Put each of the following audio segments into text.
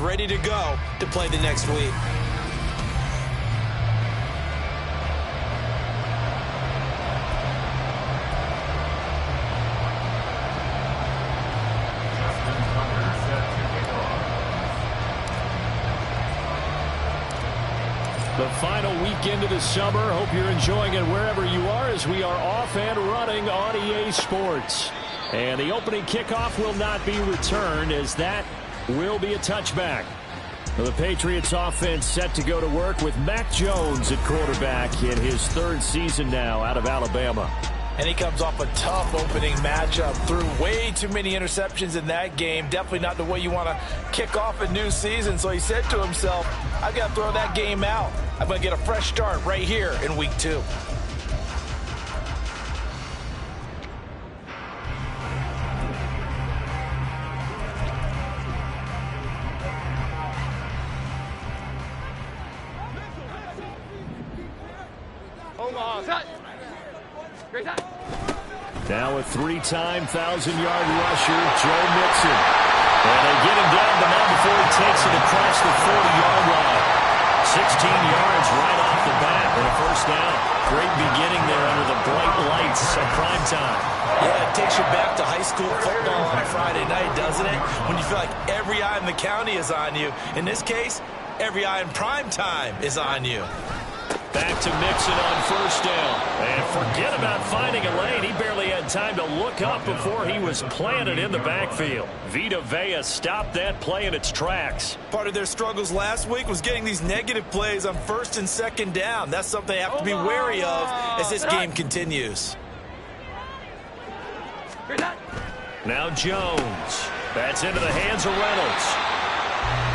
ready to go to play the next week. The final weekend of the summer. Hope you're enjoying it wherever you are as we are off and running on EA Sports. And the opening kickoff will not be returned as that will be a touchback. The Patriots offense set to go to work with Mac Jones at quarterback in his third season now out of Alabama. And he comes off a tough opening matchup. Threw way too many interceptions in that game. Definitely not the way you want to kick off a new season. So he said to himself, I've got to throw that game out. I'm going to get a fresh start right here in week 2. Now a 3-time 1,000-yard rusher, Joe Mixon. And they get him down the mound before he takes it across the 40-yard line. 16 yards right off the bat and a first down. Great beginning there under the bright lights of prime time. Yeah, it takes you back to high school football on a Friday night, doesn't it? When you feel like every eye in the county is on you. In this case, every eye in prime time is on you. Back to Mixon on first down. And forget about finding a lane. He barely had time to look up before he was planted in the backfield. Vita Vea stopped that play in its tracks. Part of their struggles last week was getting these negative plays on first and second down. That's something they have to be wary of as this game continues. Now Jones. That's into the hands of Reynolds.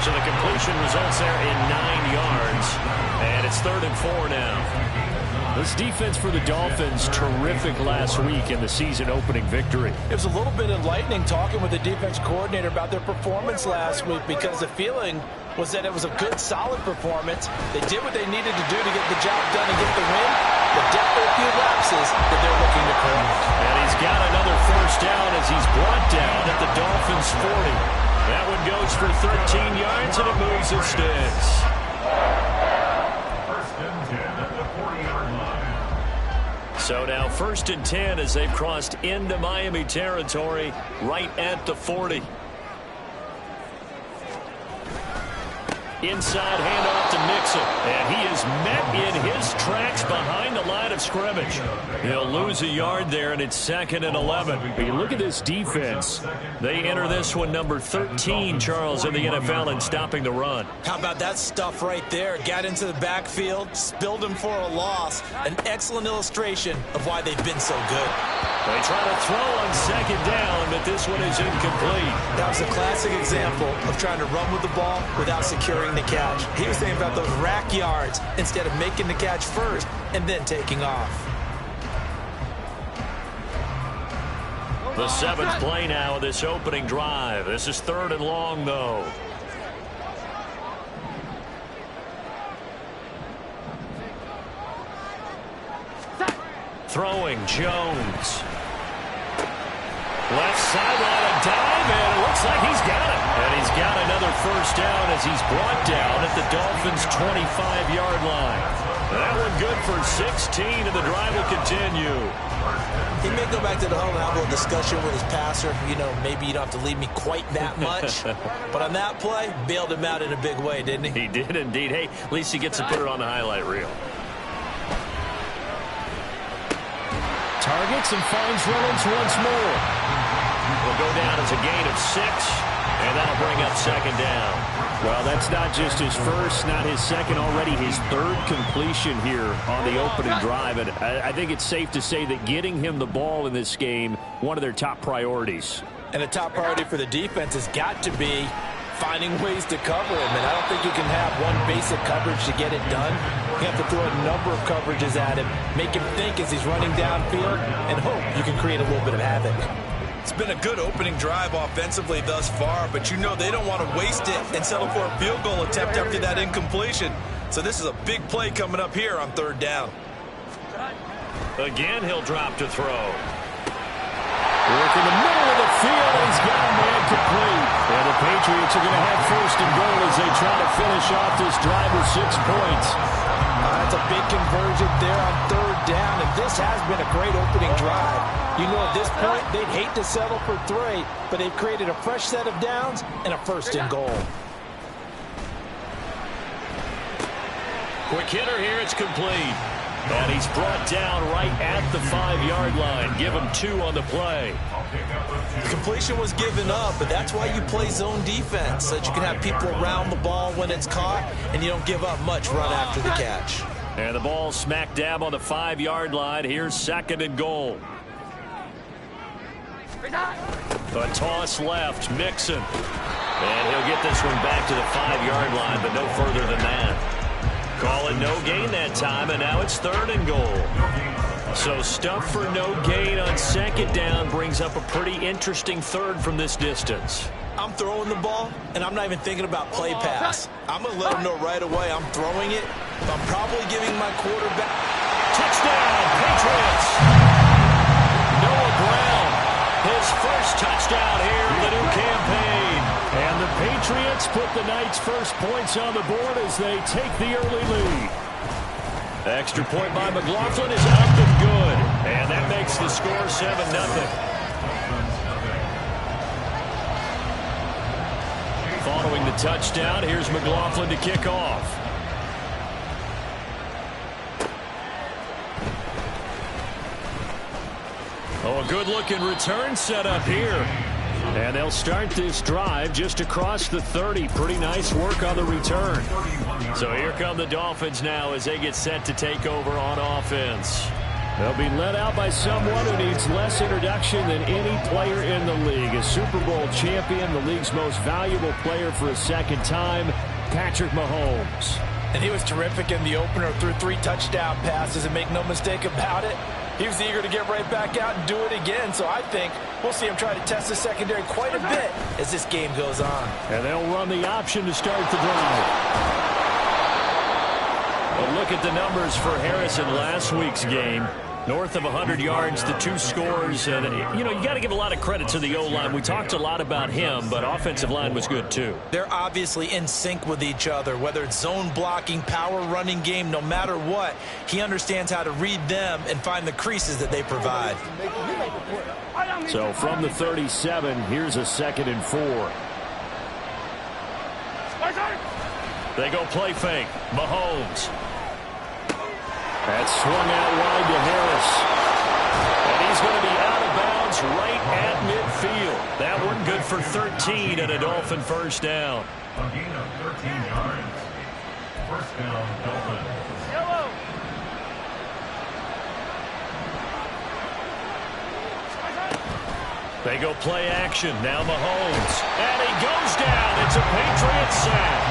So the completion results there in 9 yards. And it's 3rd and 4 now. This defense for the Dolphins, terrific last week in the season-opening victory. It was a little bit enlightening talking with the defense coordinator about their performance last week because the feeling was that it was a good, solid performance. They did what they needed to do to get the job done and get the win, but definitely a few lapses that they're looking to correct. And he's got another first down as he's brought down at the Dolphins' 40. That one goes for 13 yards, and it moves its sticks. So now 1st and 10 as they've crossed into Miami territory right at the 40. Inside handoff to Mixon. And he is met in his tracks behind the line of scrimmage. He'll lose a yard there, and it's 2nd and 11. But you look at this defense. They enter this one number 13, Charles, in the NFL in stopping the run. How about that stuff right there? Got into the backfield, spilled him for a loss. An excellent illustration of why they've been so good. They try to throw on 2nd down, but this one is incomplete. That was a classic example of trying to run with the ball without securing the catch. He was thinking about those rack yards instead of making the catch first and then taking off. The 7th play now of this opening drive. This is 3rd and long, though. Throwing Jones. Left sideline, a dive, and it looks like he's got it. And he's got another first down as he's brought down at the Dolphins' 25-yard line. That one good for 16, and the drive will continue. He may go back to the huddle and have a little discussion with his passer. You know, maybe you don't have to leave me quite that much. But on that play, bailed him out in a big way, didn't he? He did indeed. Hey, at least he gets to put it on the highlight reel. Targets and finds Reynolds once more. Will go down as a gain of 6, and that'll bring up 2nd down. Well, that's not just his first, not his second, already his 3rd completion here on the opening drive. And I think it's safe to say that getting him the ball in this game, one of their top priorities. And a top priority for the defense has got to be finding ways to cover him. And I don't think you can have one basic coverage to get it done. You have to throw a number of coverages at him, make him think as he's running downfield, and hope you can create a little bit of havoc. It's been a good opening drive offensively thus far, but you know they don't want to waste it and settle for a field goal attempt after that incompletion. So this is a big play coming up here on 3rd down. Again, he'll drop to throw. Work in the middle of the field, he's got a man complete. And the Patriots are going to have 1st and goal they try to finish off this drive with 6 points. That's a big conversion there on 3rd down, and this has been a great opening drive. You know, at this point, they'd hate to settle for 3, but they've created a fresh set of downs and a 1st and goal. Quick hitter here, it's complete. And he's brought down right at the 5-yard line. Give him 2 on the play. The completion was given up, but that's why you play zone defense, so that you can have people around the ball when it's caught, and you don't give up much run after the catch. And the ball smack dab on the 5-yard line. Here's 2nd and goal. A toss left, Mixon. And he'll get this one back to the 5-yard line, but no further than that. Call it no gain that time, and now it's 3rd and goal. So stuff for no gain on 2nd down brings up a pretty interesting 3rd from this distance. I'm throwing the ball, and I'm not even thinking about play pass. I'm going to let them know right away I'm throwing it. I'm probably giving my quarterback. Touchdown, Patriots! Noah Brown, his first touchdown here in the new campaign. And the Patriots put the Knights' first points on the board as they take the early lead. The extra point by McLaughlin is up and good. And that makes the score 7-0. Following the touchdown, here's McLaughlin to kick off. Oh, a good-looking return set up here. And they'll start this drive just across the 30. Pretty nice work on the return. So here come the Dolphins now as they get set to take over on offense. They'll be led out by someone who needs less introduction than any player in the league. A Super Bowl champion, the league's most valuable player for a 2nd time, Patrick Mahomes. And he was terrific in the opener, threw 3 touchdown passes, and make no mistake about it, he was eager to get right back out and do it again. So I think we'll see him try to test the secondary quite a bit as this game goes on. And they'll run the option to start the drive. But look at the numbers for Harris in last week's game. North of 100 yards, the 2 scores. And, you know, you got to give a lot of credit to the O-line. We talked a lot about him, but offensive line was good too. They're obviously in sync with each other, whether it's zone blocking, power running game, no matter what. He understands how to read them and find the creases that they provide. So from the 37, here's a 2nd and 4. They go play fake. Mahomes. That's swung out wide to Harris. And he's going to be out of bounds right at midfield. That one good for 13 and a Dolphin 1st down. A gain of 13 yards. 1st down, Dolphins. Yellow. They go play action. Now Mahomes. And he goes down. It's a Patriot sack.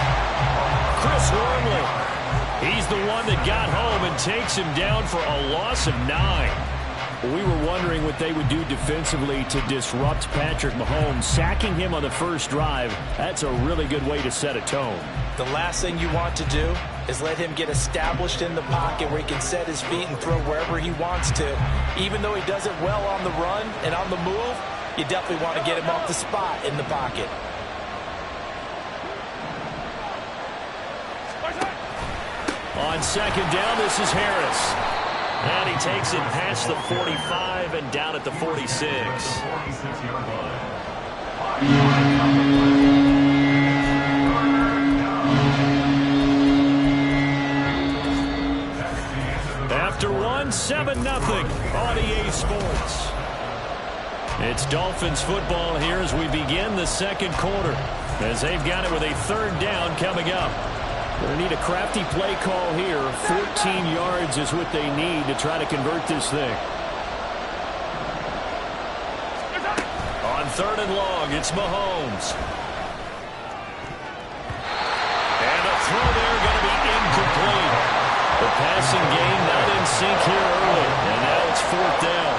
Chris Wormley. He's the one that got home and takes him down for a loss of 9. We were wondering what they would do defensively to disrupt Patrick Mahomes. Sacking him on the first drive, that's a really good way to set a tone. The last thing you want to do is let him get established in the pocket where he can set his feet and throw wherever he wants to. Even though he does it well on the run and on the move, you definitely want to get him off the spot in the pocket. On 2nd down, this is Harris. And he takes it past the 45 and down at the 46. After one, 7-0 on EA Sports. It's Dolphins football here as we begin the 2nd quarter. As they've got it with a 3rd down coming up. They need a crafty play call here. 14 yards is what they need to try to convert this thing. On 3rd and long, it's Mahomes. And a throw there going to be incomplete. The passing game not in sync here early. And now it's 4th down.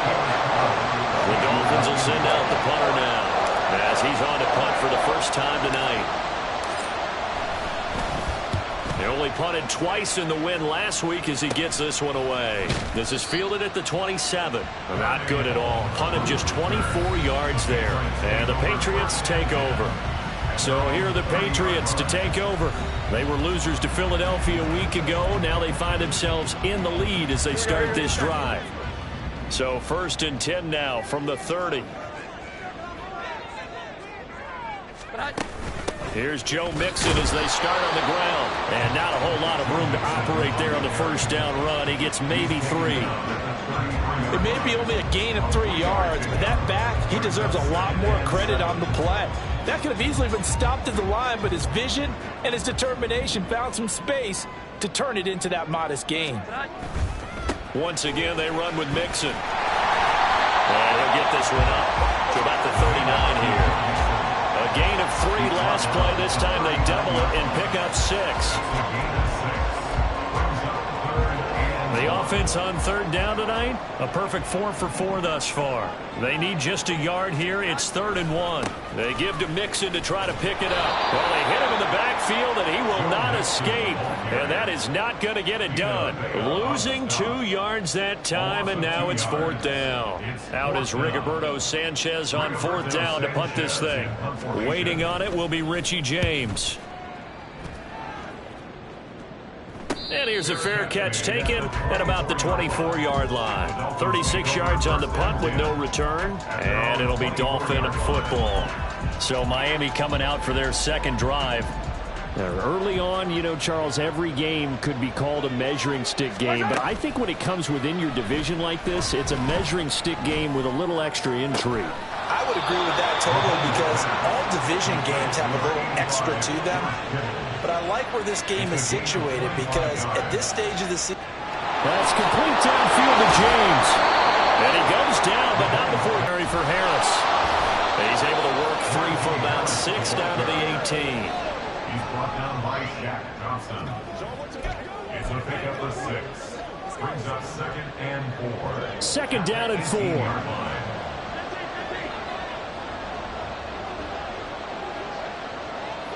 The Dolphins will send out the punter now as he's on to punt for the first time tonight. They only punted twice in the win last week as he gets this one away. This is fielded at the 27. Not good at all. Punted just 24 yards there. And the Patriots take over. So here are the Patriots to take over. They were losers to Philadelphia a week ago. Now they find themselves in the lead as they start this drive. So 1st and 10 now from the 30. Here's Joe Mixon as they start on the ground. And not a whole lot of room to operate there on the first down run. He gets maybe 3. It may be only a gain of 3 yards, but that back, he deserves a lot more credit on the play. That could have easily been stopped at the line, but his vision and his determination found some space to turn it into that modest gain. Once again, they run with Mixon. And he'll get this one up to about the 39 here. A gain of 3 last play. This time they double it and pick up 6. The offense on 3rd down tonight, a perfect 4 for 4 thus far. They need just a yard here. It's 3rd and 1. They give to Mixon to try to pick it up. Well, they hit him in the backfield, and he will not escape. And that is not going to get it done. Losing 2 yards that time, and now it's 4th down. Out is Rigoberto Sanchez on 4th down to punt this thing. Waiting on it will be Richie James. And here's a fair catch taken at about the 24-yard line. 36 yards on the punt with no return, and it'll be Dolphin football. So Miami coming out for their second drive. Early on, you know, Charles, every game could be called a measuring stick game, but I think when it comes within your division like this, it's a measuring stick game with a little extra intrigue. I would agree with that totally, because all division games have a little extra to them. But I like where this game is situated, because at this stage of the season... That's complete downfield to James. And he goes down, but not before Harry for Harris. He's able to work free for about 6 down to the 18. He's brought down by Shaq Johnson. It's a pickup for 6. Brings up 2nd and 4. 2nd down and 4.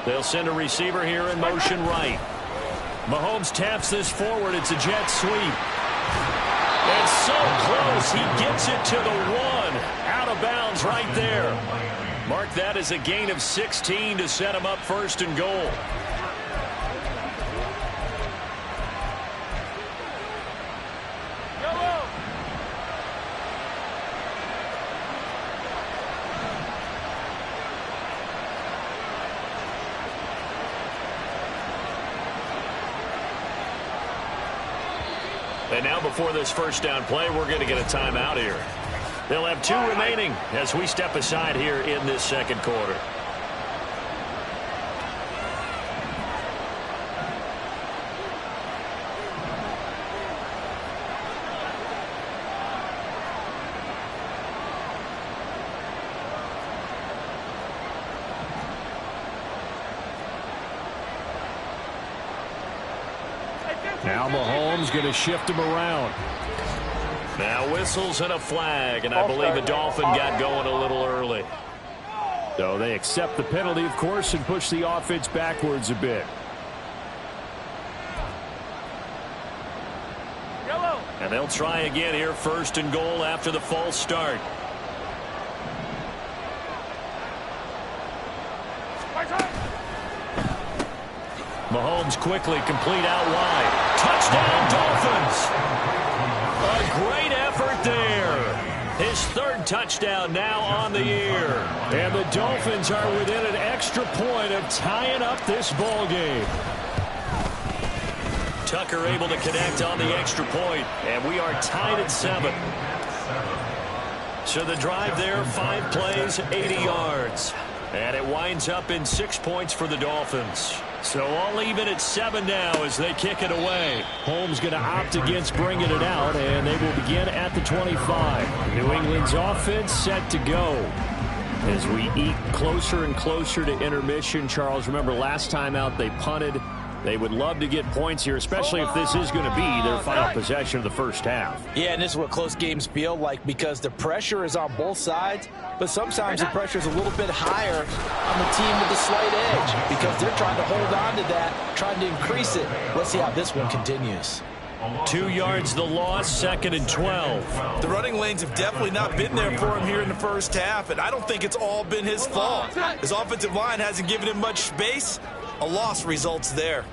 They'll send a receiver here in motion right. Mahomes taps this forward. It's a jet sweep. And so close. He gets it to the 1. Out of bounds right there. Mark that as a gain of 16 to set him up 1st and goal. And now before this first down play, we're going to get a timeout here. They'll have 2 remaining as we step aside here in this second quarter. Now Mahomes going to shift him around. Now whistles and a flag, and I believe the Dolphin got going a little early. So they accept the penalty, of course, and push the offense backwards a bit. And they'll try again here, 1st and goal after the false start. Mahomes quickly complete out wide. Touchdown, Dolphins! A great effort there. His 3rd touchdown now on the year. And the Dolphins are within an extra point of tying up this ball game. Tucker able to connect on the extra point, and we are tied at 7. So the drive there, 5 plays, 80 yards. And it winds up in 6 points for the Dolphins. So all even at 7 now as they kick it away. Holmes going to opt against bringing it out, and they will begin at the 25. New England's offense set to go. As we eat closer and closer to intermission, Charles, remember last time out they punted. They would love to get points here, especially if this is going to be their final possession of the first half. Yeah, and this is what close games feel like, because the pressure is on both sides, but sometimes the pressure is a little bit higher on the team with the slight edge, because they're trying to hold on to that, trying to increase it. Let's see how this one continues. 2 yards the loss, 2nd and 12. The running lanes have definitely not been there for him here in the first half, and I don't think it's all been his fault. His offensive line hasn't given him much space. A loss results there.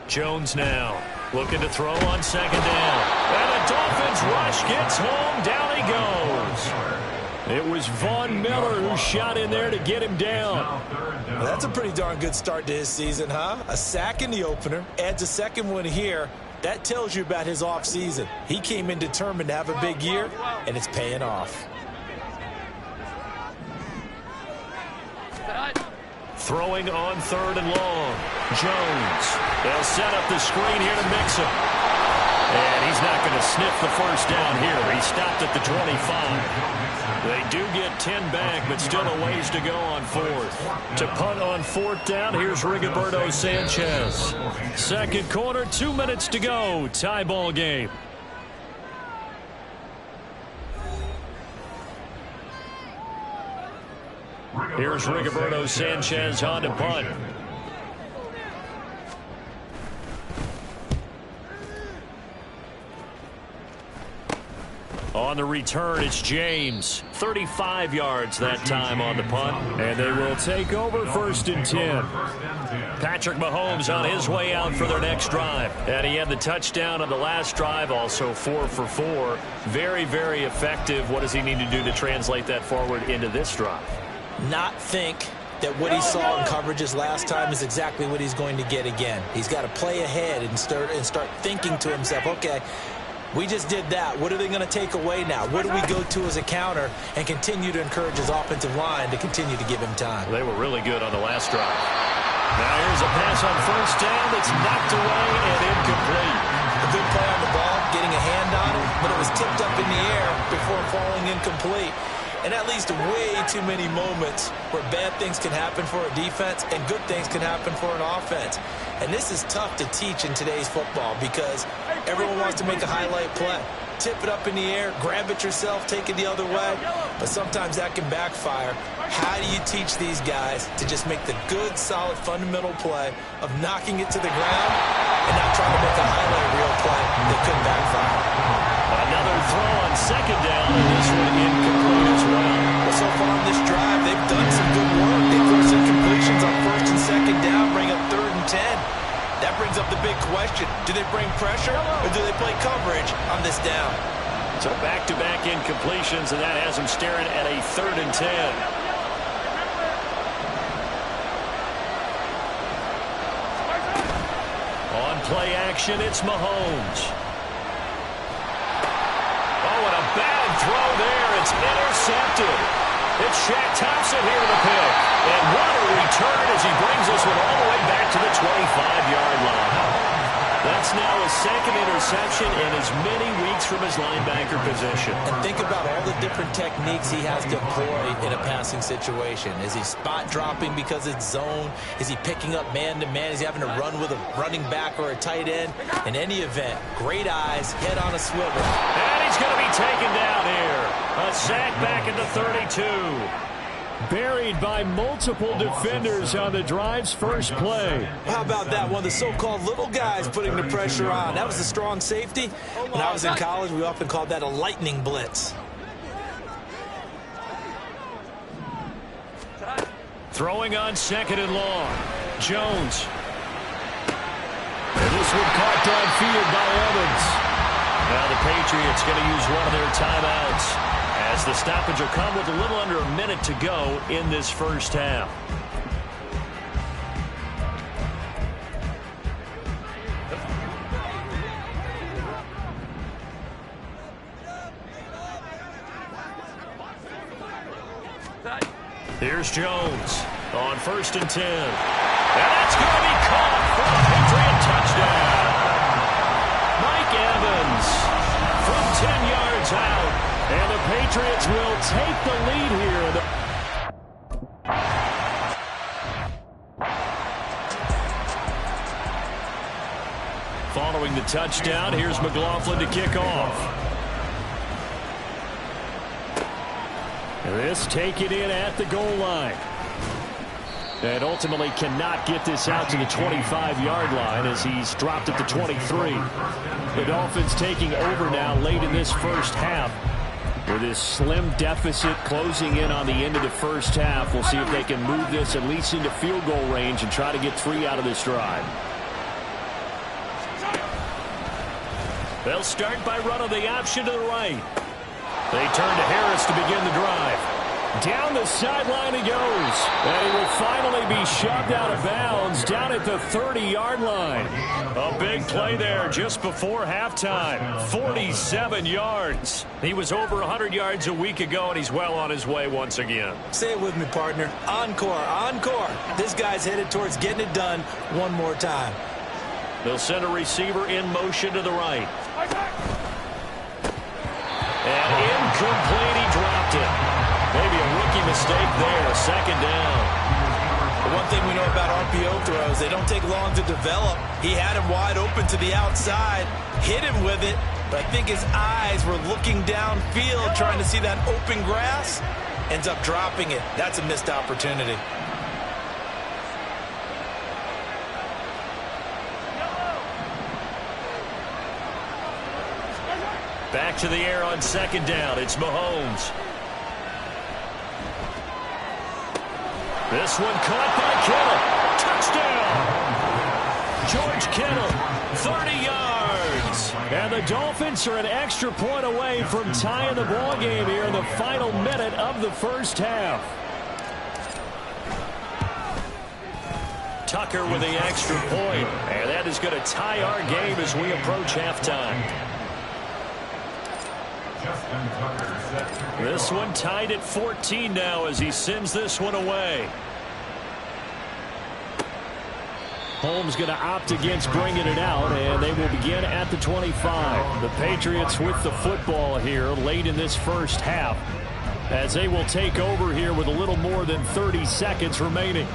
Jones now looking to throw on 2nd down. And the Dolphins rush gets home. Down he goes. It was Von Miller who shot in there to get him down. Well, that's a pretty darn good start to his season, huh? A sack in the opener, adds a second one here. That tells you about his offseason. He came in determined to have a big year, and it's paying off. Throwing on 3rd and long. Jones. They'll set up the screen here to mix him. And he's not going to sniff the first down here. He stopped at the 25. They do get 10 back, but still a ways to go on 4th. To punt on 4th down, here's Rigoberto Sanchez. Second quarter, 2 minutes to go. Tie ball game. Here's Rigoberto Sanchez on to punt. On the return, it's James. 35 yards that time on the punt. And they will take over 1st and 10. Patrick Mahomes on his way out for their next drive. And he had the touchdown on the last drive, also 4 for 4. Very, very effective. What does he need to do to translate that forward into this drive? Not think that what he saw in coverages last time is exactly what he's going to get again. He's got to play ahead and start thinking to himself, okay, we just did that. What are they going to take away now? What do we go to as a counter and continue to encourage his offensive line to continue to give him time? They were really good on the last drive. Now here's a pass on 1st down that's knocked away and incomplete. A good play on the ball, getting a hand on it, but it was tipped up in the air before falling incomplete. And that leads to way too many moments where bad things can happen for a defense and good things can happen for an offense. And this is tough to teach in today's football because everyone wants to make a highlight play. Tip it up in the air, grab it yourself, take it the other way. But sometimes that can backfire. How do you teach these guys to just make the good, solid, fundamental play of knocking it to the ground and not trying to make a highlight reel play that could backfire? Another throw on 2nd down, and this one incomplete as well. Well, so far in this drive, they've done some good work. They forced incompletions on 1st and 2nd down, bring up 3rd and 10. That brings up the big question. Do they bring pressure or do they play coverage on this down? So back-to-back incompletions, and that has them staring at a 3rd and 10. On play action, it's Mahomes. Oh, and a bad throw there. It's intercepted. It's Shaq Thompson here to the pick. And what a return as he brings this one all the way back to the 25-yard line. That's now his 2nd interception in as many weeks from his linebacker position. And think about all the different techniques he has to employ in a passing situation. Is he spot dropping because it's zone? Is he picking up man-to-man? Is he having to run with a running back or a tight end? In any event, great eyes, head on a swivel. And he's going to be taken down here. A sack back at the 32. Buried by multiple defenders on the drive's first play. How about that? One of the so-called little guys putting the pressure on. That was a strong safety. When I was in college, we often called that a lightning blitz. Throwing on 2nd and long. Jones. And this one caught downfield by Evans. Now the Patriots going to use one of their timeouts, as the stoppage will come with a little under a minute to go in this first half. Here's Jones on 1st and 10. And that's going to be caught for a Patriot touchdown. Mike Evans from 10 yards out. And the Patriots will take the lead here. Following the touchdown, here's McLaughlin to kick off. This taken in at the goal line. And ultimately cannot get this out to the 25-yard line as he's dropped at the 23. The Dolphins taking over now late in this first half with this slim deficit closing in on the end of the first half. We'll see if they can move this at least into field goal range and try to get 3 out of this drive. They'll start by running the option to the right. They turn to Harris to begin the drive. Down the sideline he goes. And he will finally be shoved out of bounds down at the 30-yard line. A big play there just before halftime. 47 yards. He was over 100 yards a week ago, and he's well on his way once again. Say it with me, partner. Encore, encore. This guy's headed towards getting it done one more time. They'll send a receiver in motion to the right. And incomplete, he dropped it. Maybe a rookie mistake there, second down. The one thing we know about RPO throws, they don't take long to develop. He had him wide open to the outside, hit him with it, but I think his eyes were looking downfield trying to see that open grass. Ends up dropping it. That's a missed opportunity. Back to the air on second down. It's Mahomes. This one caught by Kittle. Touchdown. George Kittle, 30 yards. And the Dolphins are an extra point away from tying the ball game here in the final minute of the first half. Tucker with the extra point. And that is going to tie our game as we approach halftime. This one tied at 14 now as he sends this one away. Holmes going to opt against bringing it out, and they will begin at the 25. The Patriots with the football here late in this first half as they will take over here with a little more than 30 seconds remaining.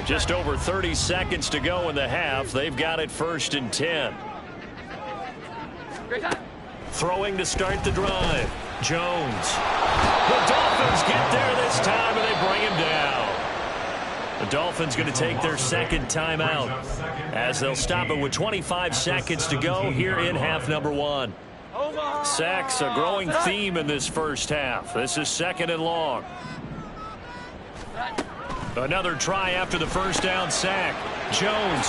Just over 30 seconds to go in the half. They've got it 1st and 10. Throwing to start the drive. Jones. The Dolphins get there this time, and they bring him down. The Dolphins going to take their second timeout as they'll stop it with 25 seconds to go here in half number 1. Sacks, a growing theme in this first half. This is 2nd and long. Another try after the first down sack. Jones.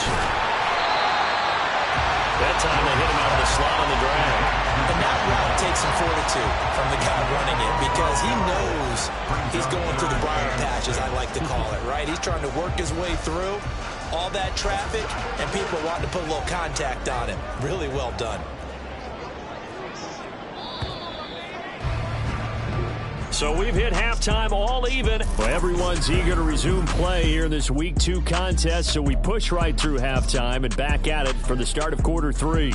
That time they hit him out of the slot on the drag. And that route takes some fortitude from the guy running it because he knows he's going through the briar patch, as I like to call it, right? He's trying to work his way through all that traffic, and people are wanting to put a little contact on him. Really well done. So we've hit halftime all even. Well, everyone's eager to resume play here in this Week 2 contest, so we push right through halftime and back at it for the start of quarter 3.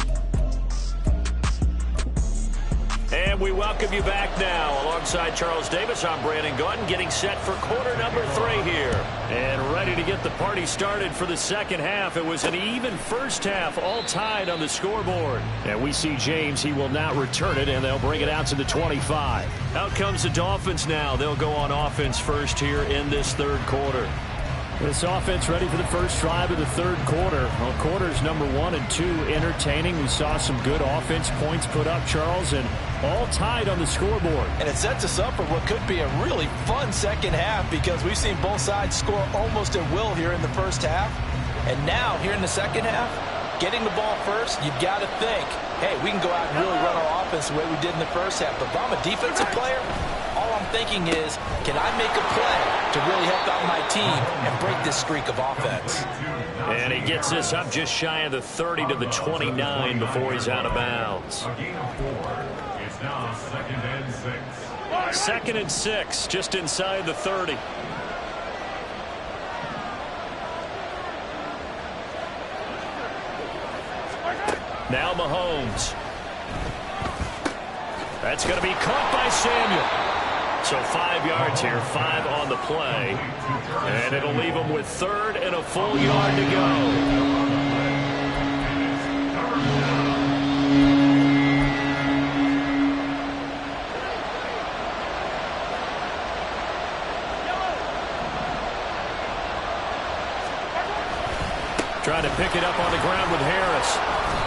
And we welcome you back now. Alongside Charles Davis, I'm Brandon Gordon, getting set for quarter number 3 here. And ready to get the party started for the second half. It was an even first half, all tied on the scoreboard. And we see James, he will not return it, and they'll bring it out to the 25. Out comes the Dolphins now. They'll go on offense first here in this third quarter. This offense ready for the first drive of the third quarter. Well, quarters number 1 and 2 entertaining. We saw some good offense points put up, Charles, and all tied on the scoreboard. And it sets us up for what could be a really fun second half because we've seen both sides score almost at will here in the first half. And now, here in the second half, getting the ball first, you've got to think, hey, we can go out and really run our offense the way we did in the first half. But if I'm a defensive player, all I'm thinking is, can I make a play to really help out my team and break this streak of offense? And he gets this up just shy of the 30 to the 29 before he's out of bounds. It's now 2nd and 6. 2nd and 6, just inside the 30. Now Mahomes. That's going to be caught by Samuel. So 5 yards here, 5 on the play. And it'll leave him with 3rd and a full yard to go. Trying to pick it up on the ground with Harris.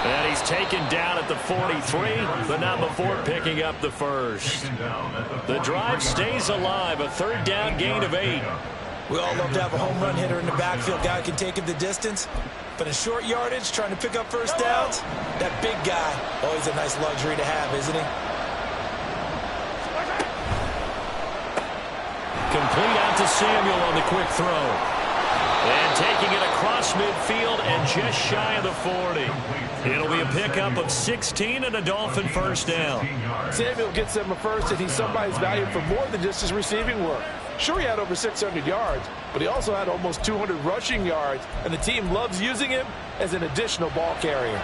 And he's taken down at the 43, but not before picking up the first. The drive stays alive, a third down gain of 8. We all love to have a home run hitter in the backfield. Guy can take it the distance. But in short yardage, trying to pick up first downs, that big guy, always a nice luxury to have, isn't he? Complete out to Samuel on the quick throw. And taking it across midfield and just shy of the 40. It'll be a pickup of 16 and a Dolphin first down. Samuel gets them a first, and he's somebody's valued for more than just his receiving work. Sure, he had over 600 yards, but he also had almost 200 rushing yards, and the team loves using him as an additional ball carrier.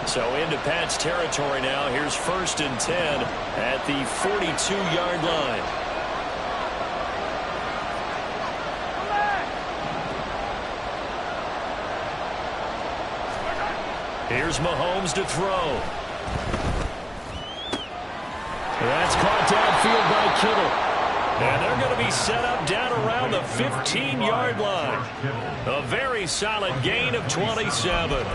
So into Pat's territory now. Here's 1st and 10 at the 42-yard line. Here's Mahomes to throw. That's caught downfield by Kittle. And they're going to be set up down around the 15-yard line. A very solid gain of 27.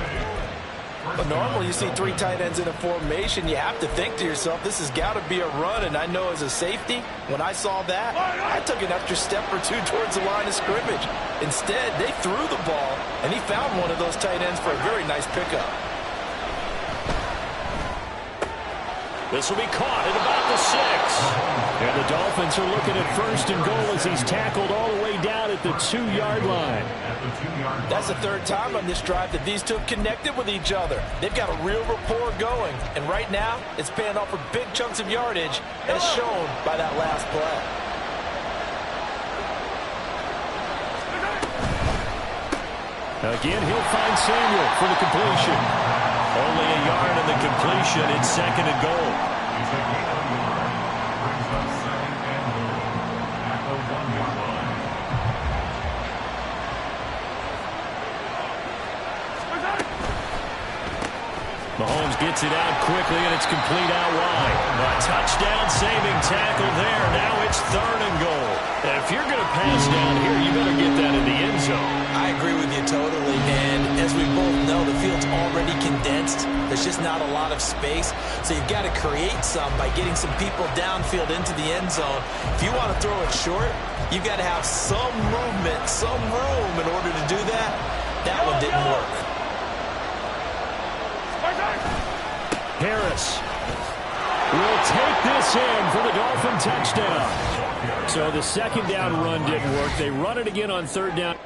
But normally you see 3 tight ends in a formation. You have to think to yourself, this has got to be a run. And I know as a safety, when I saw that, I took an extra step or 2 towards the line of scrimmage. Instead, they threw the ball, and he found one of those tight ends for a very nice pickup. This will be caught at about the 6. And the Dolphins are looking at 1st and goal as he's tackled all the way down at the 2-yard line. That's the 3rd time on this drive that these two have connected with each other. They've got a real rapport going. And right now, it's paying off with big chunks of yardage, as shown by that last play. Again, he'll find Samuel for the completion. Only a yard in the completion. It's 2nd and goal. Mahomes gets it out quickly, and it's complete out wide. A touchdown-saving tackle there. Now it's 3rd and goal. And if you're going to pass down here, you better get that in the end zone. I agree with you totally. And as we both know, the field's already condensed. There's just not a lot of space. So you've got to create some by getting some people downfield into the end zone. If you want to throw it short, you've got to have some movement, some room in order to do that. That one didn't work. Harris will take this in for the Dolphin touchdown. So the 2nd down run didn't work. They run it again on 3rd down.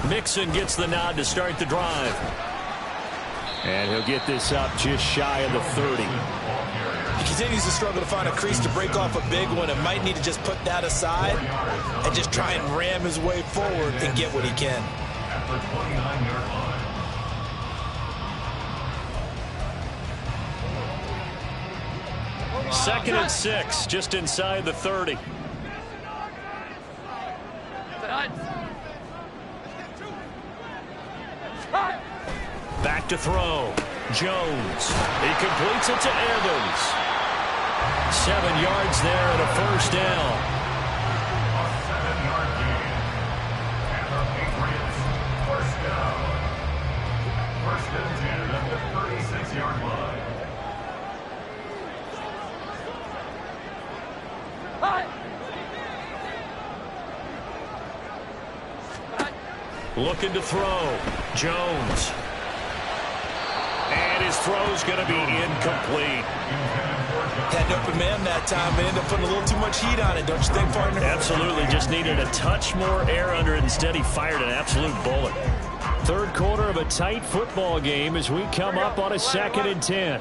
Mixon gets the nod to start the drive. And he'll get this up just shy of the 30. He continues to struggle to find a crease to break off a big one and might need to just put that aside and just try and ram his way forward and get what he can. Second and 6, just inside the 30. Back to throw. Jones. He completes it to Evans. 7 yards there and a first down. A 7-yard gain. And the Patriots first down. 1st and 10 at the 36-yard line. Looking to throw. Jones. And his throw's going to be incomplete. Had an open man that time, but ended up putting a little too much heat on it, don't you think, partner? Absolutely. Just needed a touch more air under it. Instead, he fired an absolute bullet. 3rd quarter of a tight football game as we come up on a 2nd and 10.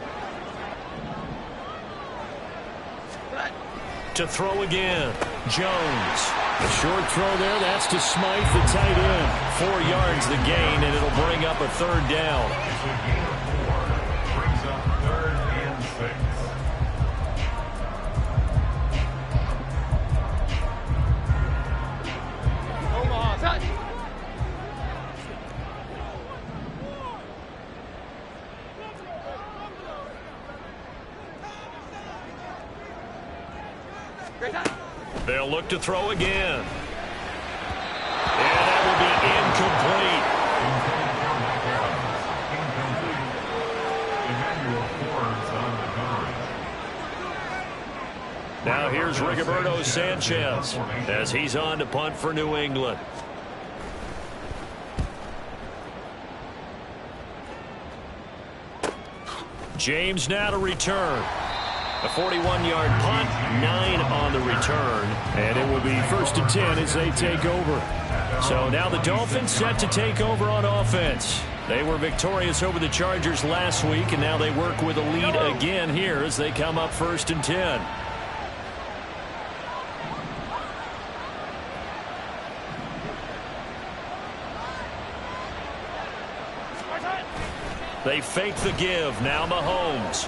To throw again. Jones. A short throw there. That's to Smythe, the tight end. 4 yards the gain, and it'll bring up a 3rd down. It's a gain of 4. Brings up 3rd and 6. They'll look to throw again. And that will be incomplete. Now here's Rigoberto Sanchez as he's on to punt for New England. James now to return. A 41-yard punt, 9 on the return. And it will be 1st and 10 as they take over. So now the Dolphins set to take over on offense. They were victorious over the Chargers last week, and now they work with a lead again here as they come up 1st and 10. They fake the give. Now Mahomes.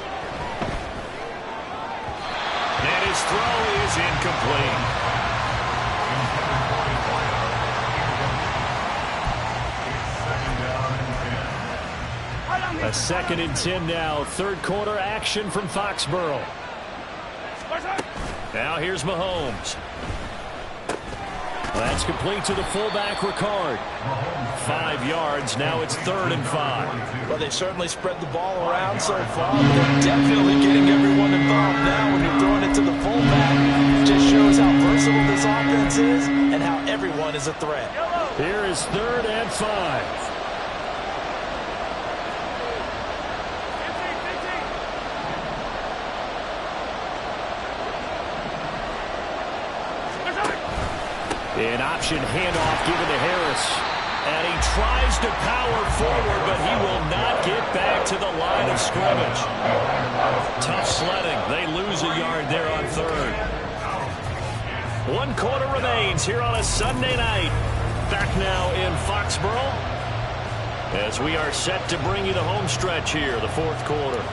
And his throw is incomplete. A 2nd and 10 now. 3rd quarter action from Foxborough. Now here's Mahomes. That's complete to the fullback, Ricard. 5 yards. Now it's 3rd and 5. Well, they've certainly spread the ball around so far. They're definitely getting everyone involved now when you're throwing it to the fullback. It just shows how versatile this offense is and how everyone is a threat. Here is 3rd and 5. An option handoff given to Harris. And he tries to power forward, but he will not get back to the line of scrimmage. Tough sledding. They lose a yard there on 3rd. 1 quarter remains here on a Sunday night. Back now in Foxborough as we are set to bring you the home stretch here, the 4th quarter.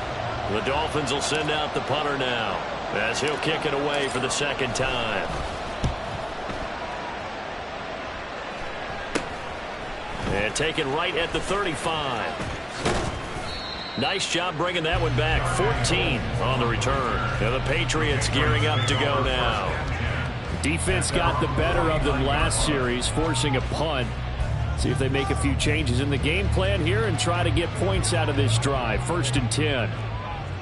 The Dolphins will send out the punter now as he'll kick it away for the 2nd time. And taken right at the 35. Nice job bringing that one back. 14 on the return. And the Patriots gearing up to go now. Defense got the better of them last series, forcing a punt. See if they make a few changes in the game plan here and try to get points out of this drive. 1st and 10.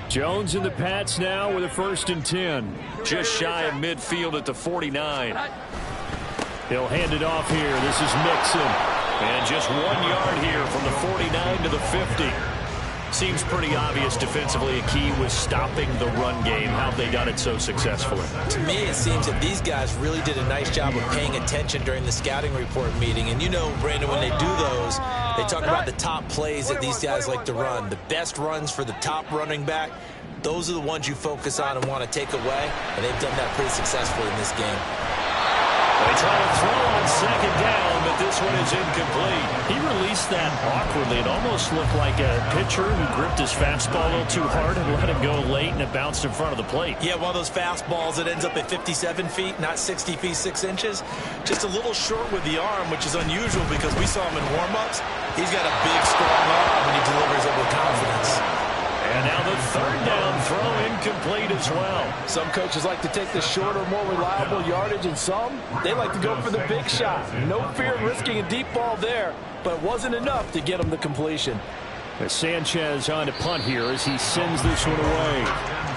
Jones and the Pats now with a 1st and 10. Just shy of midfield at the 49. He'll hand it off here. This is Mixon. And just 1 yard here from the 49 to the 50. Seems pretty obvious defensively a key was stopping the run game. How have they done it so successfully? To me, it seems that these guys really did a nice job of paying attention during the scouting report meeting. And you know, Brandon, when they do those, they talk about the top plays that these guys like to run. The best runs for the top running back, those are the ones you focus on and want to take away. And they've done that pretty successfully in this game. They try to throw on 2nd down, but this one is incomplete. He released that awkwardly. It almost looked like a pitcher who gripped his fastball a little too hard and let it go late, and it bounced in front of the plate. Yeah, one of those fastballs that ends up at 57 feet, not 60 feet, 6 inches. Just a little short with the arm, which is unusual because we saw him in warm-ups. He's got a big, strong arm, and he delivers it with confidence. And now the 3rd down throw incomplete as well. Some coaches like to take the shorter, more reliable yardage, and some, they like to go for the big shot. No fear of risking a deep ball there, but it wasn't enough to get him the completion. Sanchez on to punt here as he sends this one away.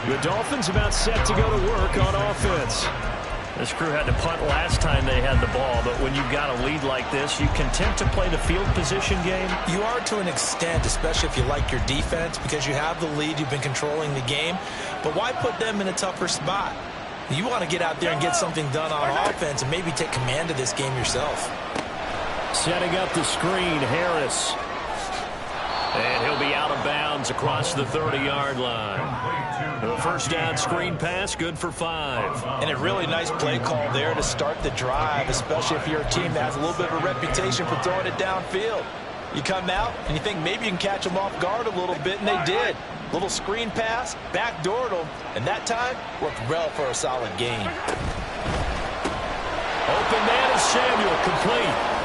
The Dolphins about set to go to work on offense. This crew had to punt last time they had the ball, but when you've got a lead like this, you content to play the field position game? You are to an extent, especially if you like your defense, because you have the lead, you've been controlling the game. But why put them in a tougher spot? You want to get out there and get something done on offense and maybe take command of this game yourself. Setting up the screen, Harris. And he'll be out of bounds across the 30-yard line. The 1st down screen pass, good for 5. And a really nice play call there to start the drive, especially if you're a team that has a little bit of a reputation for throwing it downfield. You come out and you think maybe you can catch them off guard a little bit, and they did. Little screen pass, backdoored them, and that time worked well for a solid gain. Open man is Samuel, complete.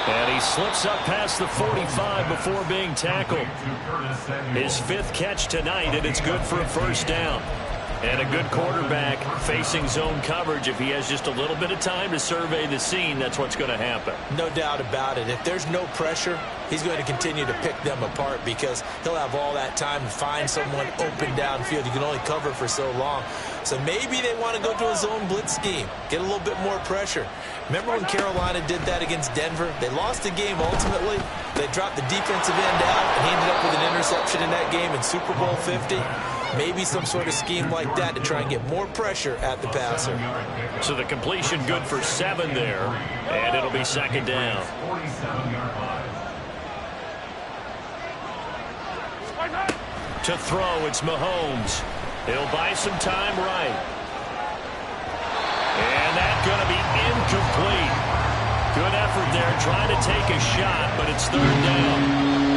And he slips up past the 45 before being tackled. His 5th catch tonight, and it's good for a 1st down. And a good quarterback facing zone coverage. If he has just a little bit of time to survey the scene, that's what's going to happen. No doubt about it. If there's no pressure, he's going to continue to pick them apart because he'll have all that time to find someone open downfield. You can only cover for so long. So maybe they want to go to a zone blitz scheme, get a little bit more pressure. Remember when Carolina did that against Denver? They lost the game ultimately. They dropped the defensive end out, and he ended up with an interception in that game in Super Bowl 50. Maybe some sort of scheme like that to try and get more pressure at the passer. So the completion good for 7 there, and it'll be second down. To throw, it's Mahomes. He'll buy some time right. And that's going to be incomplete. Good effort there trying to take a shot, but it's third down.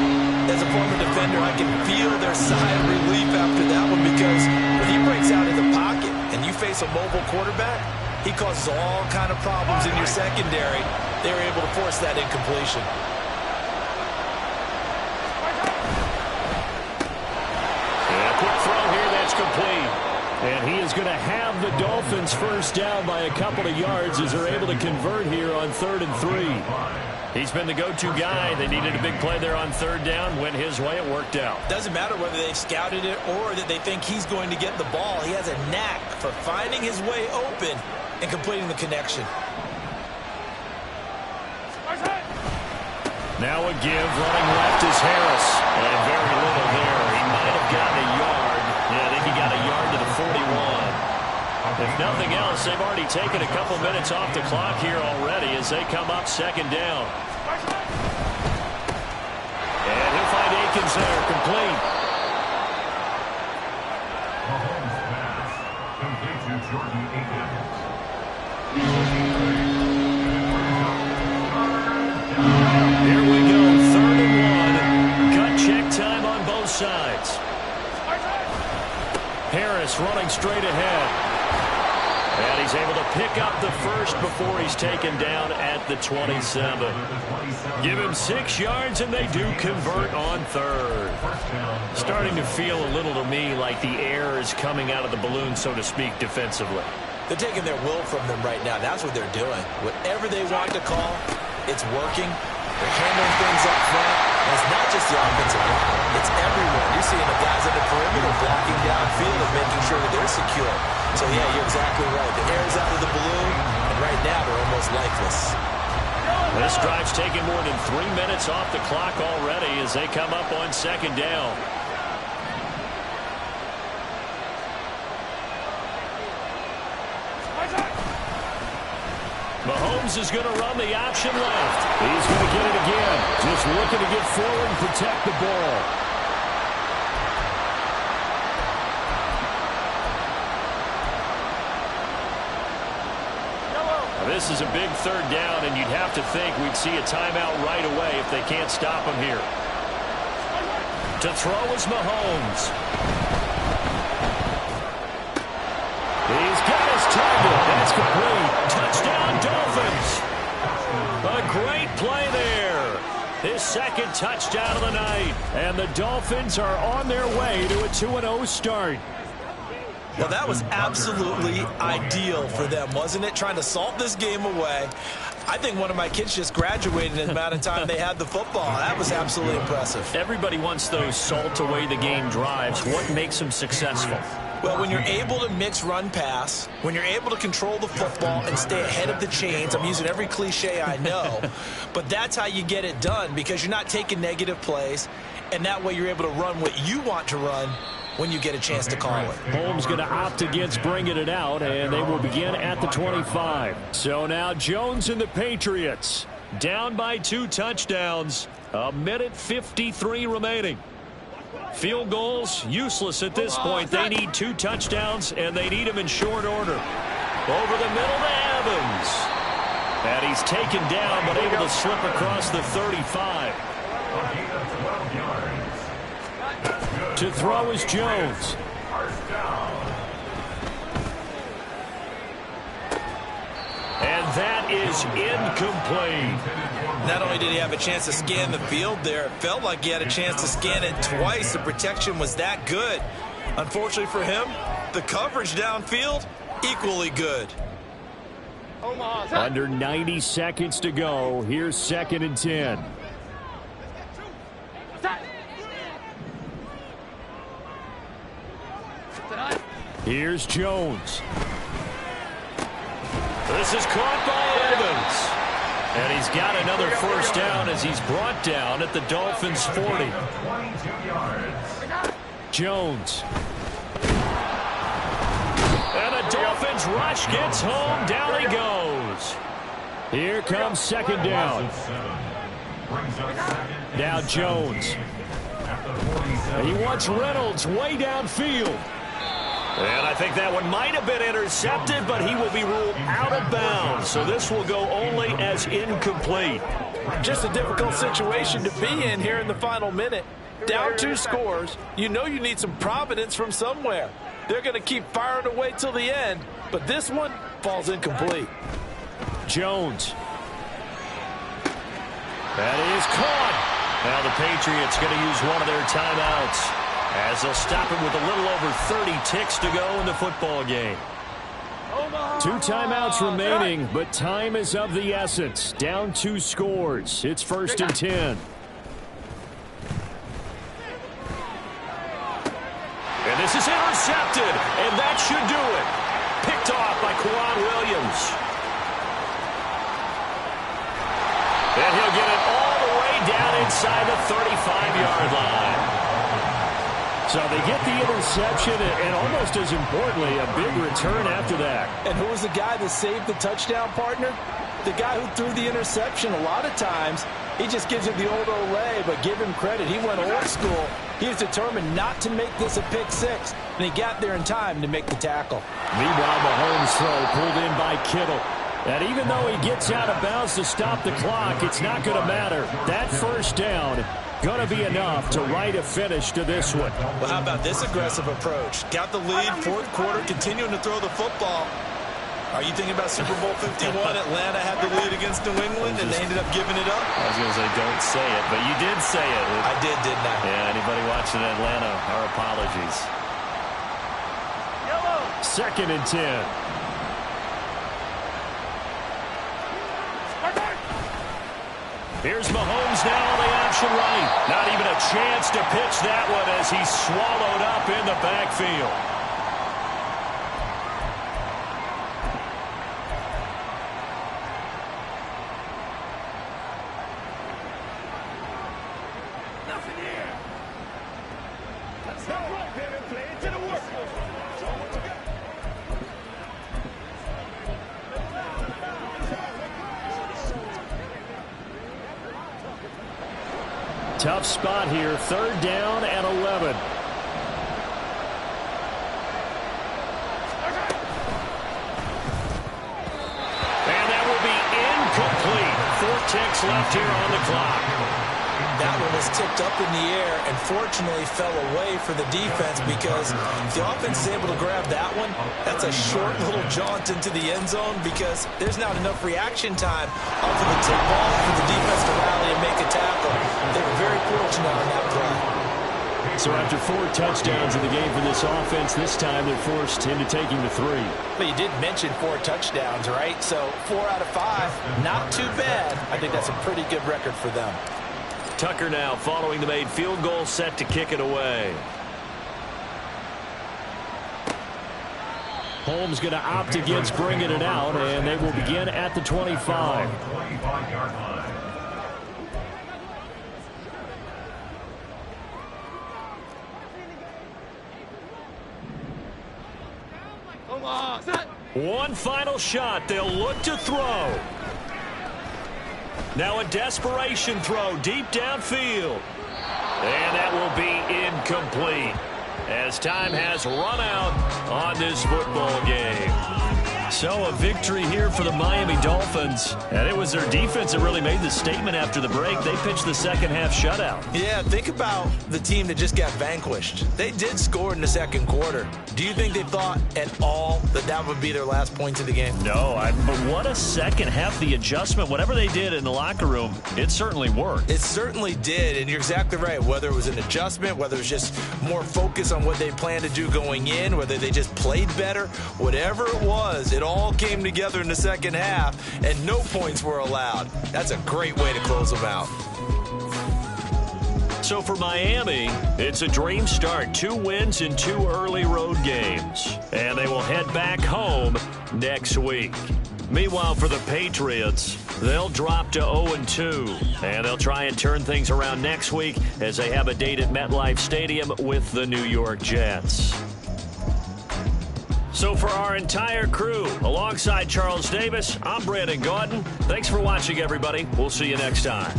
As a former defender, I can feel their sigh of relief after that one because when he breaks out of the pocket and you face a mobile quarterback, he causes all kind of problems in your secondary. They were able to force that incompletion. And a quick throw here, that's complete. And he is going to have the Dolphins first down by a couple of yards as they're able to convert here on 3rd and 3. He's been the go-to guy. They needed a big play there on 3rd down. Went his way. It worked out. Doesn't matter whether they've scouted it or that they think he's going to get the ball. He has a knack for finding his way open and completing the connection. Now a give. Running left is Harris. And very little there. He might have gotten a yard. Yeah, I think he got a yard to the 41. If nothing else, they've already taken a couple minutes off the clock here already as they come up second down. And he'll find Akins there, complete. Mahomes pass, complete to Jordan Akins. Here we go, 3rd and 1. Gut check time on both sides. Harris running straight ahead. And he's able to pick up the first before he's taken down at the 27. Give him 6 yards, and they do convert on 3rd. Starting to feel a little to me like the air is coming out of the balloon, so to speak, defensively. They're taking their will from them right now. That's what they're doing. Whatever they want to call, it's working. They're handling things up front. And it's not just the offensive line. It's everyone. You're seeing the guys on the perimeter blocking downfield and making sure that they're secure. So, yeah, you're exactly right. The air's out of the balloon, and right now they're almost lifeless. This drive's taken more than 3 minutes off the clock already as they come up on second down. Mahomes is going to run the option left. He's going to get it again. Just looking to get forward and protect the ball. This is a big 3rd down, and you'd have to think we'd see a timeout right away if they can't stop him here. To throw is Mahomes. He's got his target. That's complete. Touchdown, Dolphins. A great play there. His 2nd touchdown of the night. And the Dolphins are on their way to a 2-0 start. Well, that was absolutely ideal for them, wasn't it? Trying to salt this game away. I think one of my kids just graduated in the amount of time they had the football. That was absolutely impressive. Everybody wants those salt away the game drives. What makes them successful? Well, when you're able to mix run-pass, when you're able to control the football and stay ahead of the chains, I'm using every cliche I know, but that's how you get it done because you're not taking negative plays, and that way you're able to run what you want to run when you get a chance to call it. Holmes going to opt against bringing it out, and they will begin at the 25. So now Jones and the Patriots down by 2 touchdowns. 1:53 remaining. Field goals useless at this point. They need 2 touchdowns, and they need them in short order. Over the middle to Evans. And he's taken down, but able to slip across the 35. To throw is Jones. And that is incomplete. Not only did he have a chance to scan the field there, it felt like he had a chance to scan it twice. The protection was that good. Unfortunately for him, The coverage downfield, equally good. Under 90 seconds to go. Here's 2nd and 10. Here's Jones. This is caught by Evans. And he's got another first down as he's brought down at the Dolphins' 40. Jones. And the Dolphins rush gets home. Down he goes. Here comes 2nd down. Now Jones. And he wants Reynolds way downfield. And I think that one might have been intercepted, but he will be ruled out of bounds. So this will go only as incomplete. Just a difficult situation to be in here in the final minute. Down 2 scores, you know you need some providence from somewhere. They're going to keep firing away till the end, but this one falls incomplete. Jones. That is caught. Now the Patriots going to use one of their timeouts as they'll stop it with a little over 30 ticks to go in the football game. 2 timeouts remaining, but time is of the essence. Down 2 scores. It's 1st and 10. And this is intercepted, and that should do it. Picked off by Quan Williams. And he'll get it all the way down inside the 35-yard line. So they get the interception, and almost as importantly, a big return after that. And who was the guy that saved the touchdown, partner? The guy who threw the interception. A lot of times, he just gives it the old Olay, but give him credit. He went old school. He was determined not to make this a pick 6, and he got there in time to make the tackle. Meanwhile, Mahomes' throw pulled in by Kittle. And even though he gets out of bounds to stop the clock, it's not going to matter. That first down going to be enough to write a finish to this one. Well, how about this aggressive approach? Got the lead, 4th quarter, continuing to throw the football. Are you thinking about Super Bowl 51? Atlanta had the lead against New England, and they ended up giving it up? I was going to say, don't say it, but you did say it. I did, didn't I? Yeah, anybody watching Atlanta, our apologies. 2nd and 10. Here's Mahomes now on the option right. Not even a chance to pitch that one as he's swallowed up in the backfield. Nothing here. Let's go, baby. Play it to the work. Tough spot here. 3rd down and 11. And that will be incomplete. 4 ticks left here on the clock. That one was tipped up in the air and fortunately fell away for the defense because if the offense is able to grab that one, that's a short little jaunt into the end zone because there's not enough reaction time off of the tip ball for the defense to rally and make a tackle. They were very fortunate on that play. So after 4 touchdowns in the game for this offense, this time they're forced into taking the 3. But you did mention 4 touchdowns, right? So 4 out of 5, not too bad. I think that's a pretty good record for them. Tucker now following the made field goal, set to kick it away. Holmes going to opt against bringing it out, and they will begin at the 25. One final shot. They'll look to throw. Now a desperation throw deep downfield. And that will be incomplete as time has run out on this football game. So a victory here for the Miami Dolphins. And it was their defense that really made the statement after the break. They pitched the second half shutout. Yeah, think about the team that just got vanquished. They did score in the second quarter. Do you think they thought at all that that would be their last points of the game? No, but what a second half. The adjustment, whatever they did in the locker room, it certainly worked. It certainly did, and you're exactly right. Whether it was an adjustment, whether it was just more focus on what they planned to do going in, whether they just played better, whatever it was, it all came together in the second half, and no points were allowed. That's a great way to close them out. So for Miami, it's a dream start. 2 wins in 2 early road games. And they will head back home next week. Meanwhile, for the Patriots, they'll drop to 0-2. And they'll try and turn things around next week as they have a date at MetLife Stadium with the New York Jets. So for our entire crew, alongside Charles Davis, I'm Brandon Gaudin. Thanks for watching, everybody. We'll see you next time.